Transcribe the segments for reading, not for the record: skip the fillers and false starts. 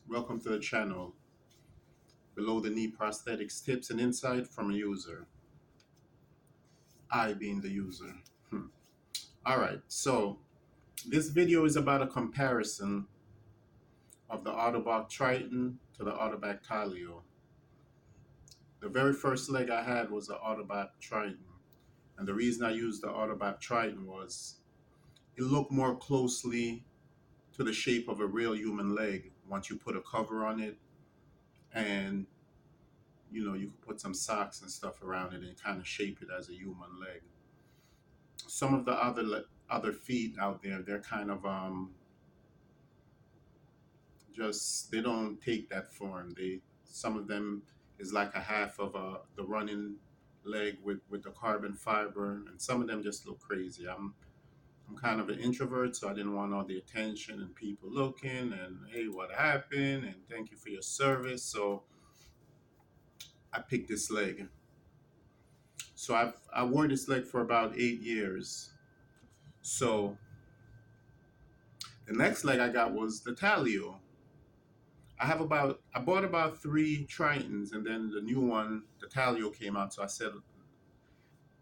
Welcome to the channel. Below the knee prosthetics tips and insight from a user. I being the user. All right, so this video is about a comparison of the Ottobock Triton to the Ottobock Taleo. The very first leg I had was the Ottobock Triton, and the reason I used the Ottobock Triton was it looked more closely to the shape of a real human leg once you put a cover on it, and you could put some socks and stuff around it and kind of shape it as a human leg. Some of the other feet out there, they're kind of just they don't take that form. Some of them is like a half of the running leg with the carbon fiber, and some of them just look crazy. I'm kind of an introvert, so I didn't want all the attention and people looking and hey, what happened? And thank you for your service. So I picked this leg. So I wore this leg for about 8 years. So the next leg I got was the Taleo. I bought about three Tritons, and then the new one, the Taleo, came out. So I said,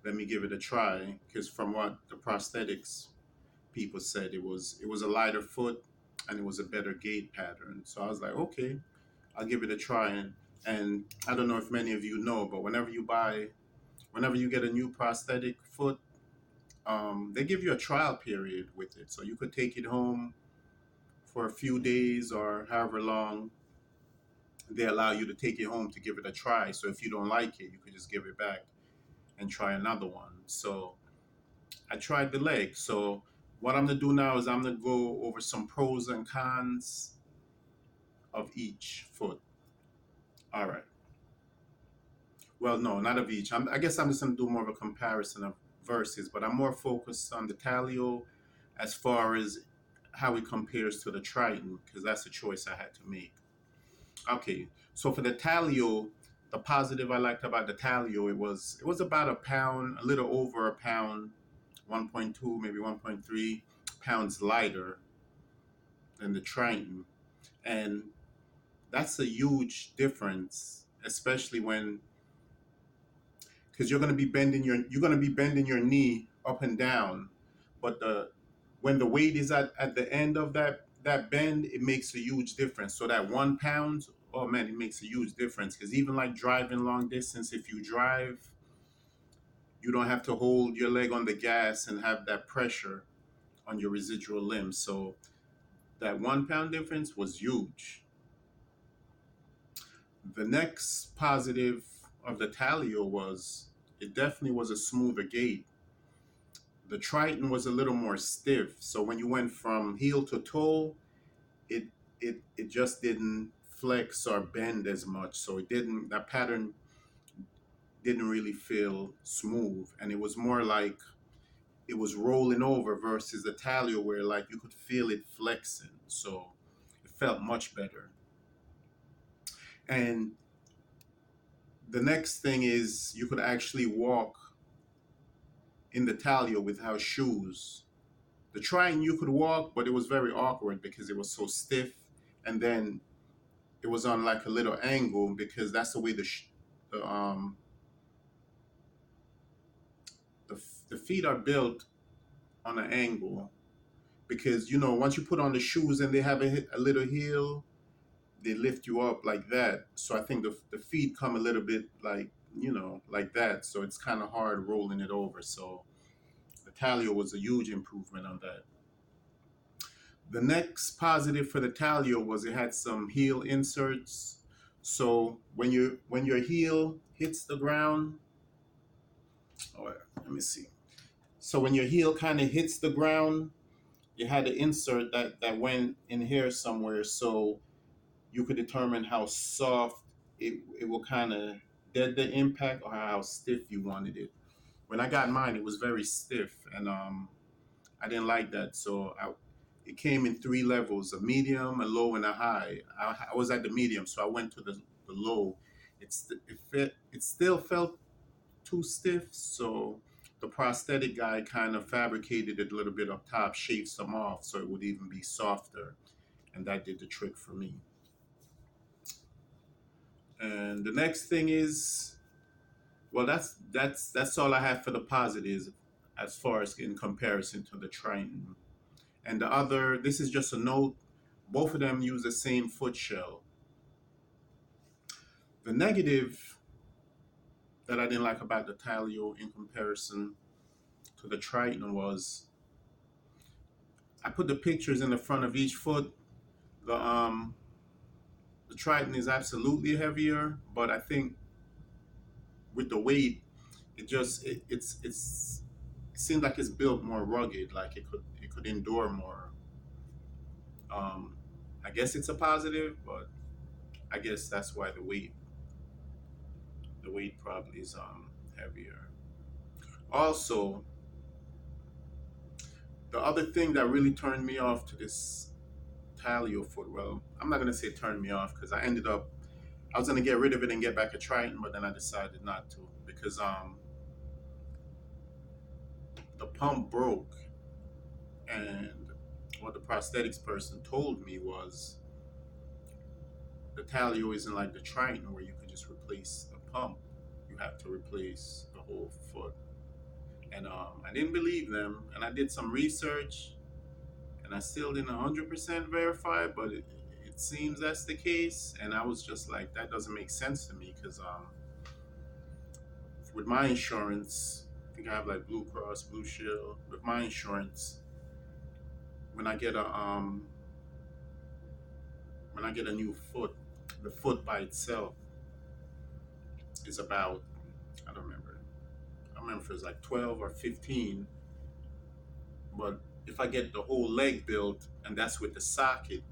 let me give it a try, because from what the prosthetics people said, it was a lighter foot and it was a better gait pattern. So I was like, okay, I'll give it a try. And I don't know if many of you know, but whenever you get a new prosthetic foot, they give you a trial period with it, so you could take it home for a few days or however long they allow you to take it home to give it a try. So if you don't like it, you could just give it back and try another one. So I tried the leg. So what I'm gonna do now is I'm gonna go over some pros and cons of each foot. All right. Well, no, not of each. I guess I'm just gonna do more of a comparison of verses, but I'm more focused on the Talio as far as how it compares to the Triton, because that's the choice I had to make. Okay, so for the Talio, the positive I liked about the Talio, it was about a pound, a little over a pound, 1.2, maybe 1.3 pounds lighter than the Triton. And that's a huge difference, especially when because you're gonna be bending your knee up and down, but the when the weight is at the end of that bend, it makes a huge difference. So that 1 pound, oh man, it makes a huge difference. Because even like driving long distance, if you drive, you don't have to hold your leg on the gas and have that pressure on your residual limb. So that 1 pound difference was huge. The next positive of the Talio was it definitely was a smoother gait. The Triton was a little more stiff. So when you went from heel to toe, it it just didn't flex or bend as much. So that pattern didn't really feel smooth. And it was more like it was rolling over versus the Talio where like you could feel it flexing. So it felt much better. And the next thing is you could actually walk in the Talio without shoes. The Triton you could walk, but it was very awkward because it was so stiff, and then it was on like a little angle because that's the way the um the, the feet are built on an angle because once you put on the shoes and they have a little heel, they lift you up like that. So I think the feet come a little bit like like that. So it's kind of hard rolling it over. So the Talio was a huge improvement on that. The next positive for the Talio was it had some heel inserts. So when your heel hits the ground, oh, let me see. So when your heel kind of hits the ground, you had an insert that went in here somewhere, so you could determine how soft it will kind of dead the impact or how stiff you wanted it. When I got mine, it was very stiff, and I didn't like that. So it came in three levels: a medium, a low, and a high. I was at the medium, so I went to the low. It still felt too stiff, so the prosthetic guy kind of fabricated it a little bit up top, shaved some off, so it would even be softer, and that did the trick for me. And the next thing is, well, that's all I have for the positives as far as in comparison to the Triton. And the other, this is just a note. Both of them use the same foot shell. The negative that I didn't like about the Taleo in comparison to the Triton was I put the pictures in the front of each foot. The um the Triton is absolutely heavier, but I think with the weight, it seems like it's built more rugged, like it could endure more. Um, I guess it's a positive, but I guess that's why the weight probably is heavier. Also, the other thing that really turned me off to this Talio foot, well, I'm not gonna say turned me off because I was gonna get rid of it and get back a Triton, but then I decided not to because the pump broke, and what the prosthetics person told me was the Talio isn't like the Triton where you could just replace the pump. You have to replace the whole foot. And I didn't believe them, and I did some research, and I still didn't 100% verify, but it seems that's the case. And I was just like, that doesn't make sense to me because with my insurance, I think I have like Blue Cross, Blue Shield. With my insurance, when I get a new foot, the foot by itself is about, I don't remember. I don't remember if it was like 12 or 15, but if I get the whole leg built and that's with the socket,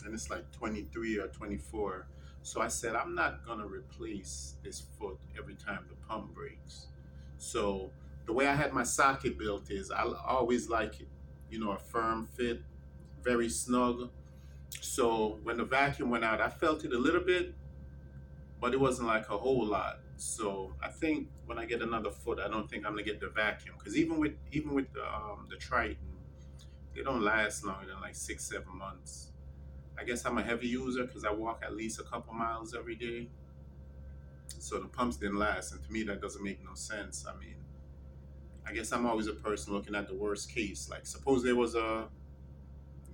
and it's like 23 or 24. So I said, I'm not gonna replace this foot every time the pump breaks. So the way I had my socket built is I always like it, a firm fit, very snug. So when the vacuum went out, I felt it a little bit, but it wasn't like a whole lot. So I think when I get another foot, I don't think I'm gonna get the vacuum because even with the Triton, they don't last longer than like 6 7 months. I guess I'm a heavy user because I walk at least a couple miles every day. So the pumps didn't last, and to me that doesn't make no sense. I mean, I guess I'm always a person looking at the worst case. Like suppose there was a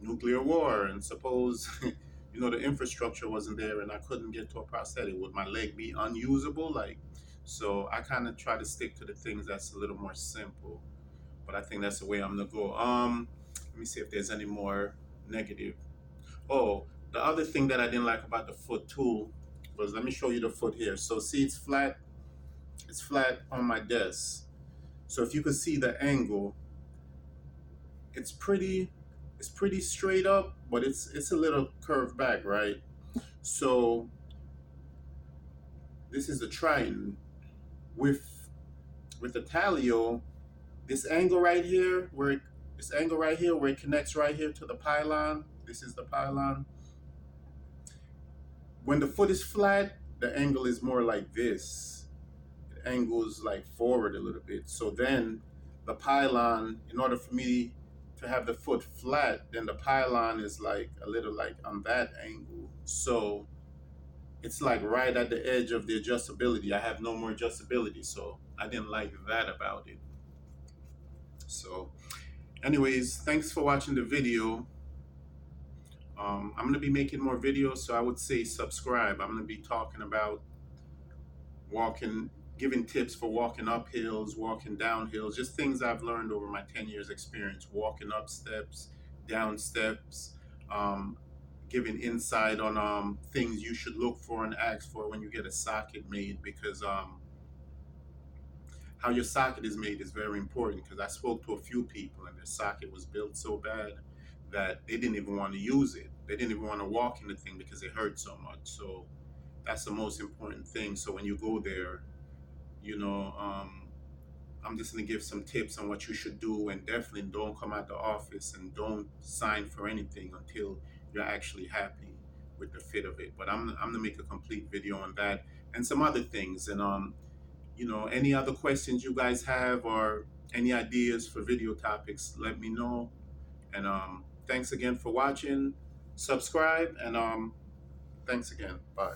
nuclear war, and suppose the infrastructure wasn't there, and I couldn't get to a prosthetic. Would my leg be unusable? Like, so I kind of try to stick to the things that's a little more simple. But I think that's the way I'm gonna go. Let me see if there's any more negative. Oh, the other thing that I didn't like about the foot too was, let me show you the foot here. So see, it's flat on my desk. So if you could see the angle, it's pretty, it's pretty straight up, but it's a little curved back, right? So this is the Triton with the Talio. This angle right here, where it connects right here to the pylon. This is the pylon. When the foot is flat, the angle is more like this. It angles like forward a little bit. So then the pylon, in order for me to have the foot flat, then the pylon is like a little like on that angle. So it's like right at the edge of the adjustability. I have no more adjustability. So I didn't like that about it. So anyways, thanks for watching the video. I'm going to be making more videos, so I would say subscribe. I'm going to be talking about walking, giving tips for walking up hills, walking down hills, just things I've learned over my 10 years experience, walking up steps, down steps, um, giving insight on things you should look for and ask for when you get a socket made, because how your socket is made is very important, because I spoke to a few people and their socket was built so bad that they didn't even want to use it. They didn't even want to walk in the thing because it hurt so much. So that's the most important thing. So when you go there, you know, um, I'm just gonna give some tips on what you should do, and definitely don't come out the office and don't sign for anything until you're actually happy with the fit of it. But I'm gonna make a complete video on that and some other things. And any other questions you guys have or any ideas for video topics, let me know. And thanks again for watching. Subscribe, and thanks again. Bye.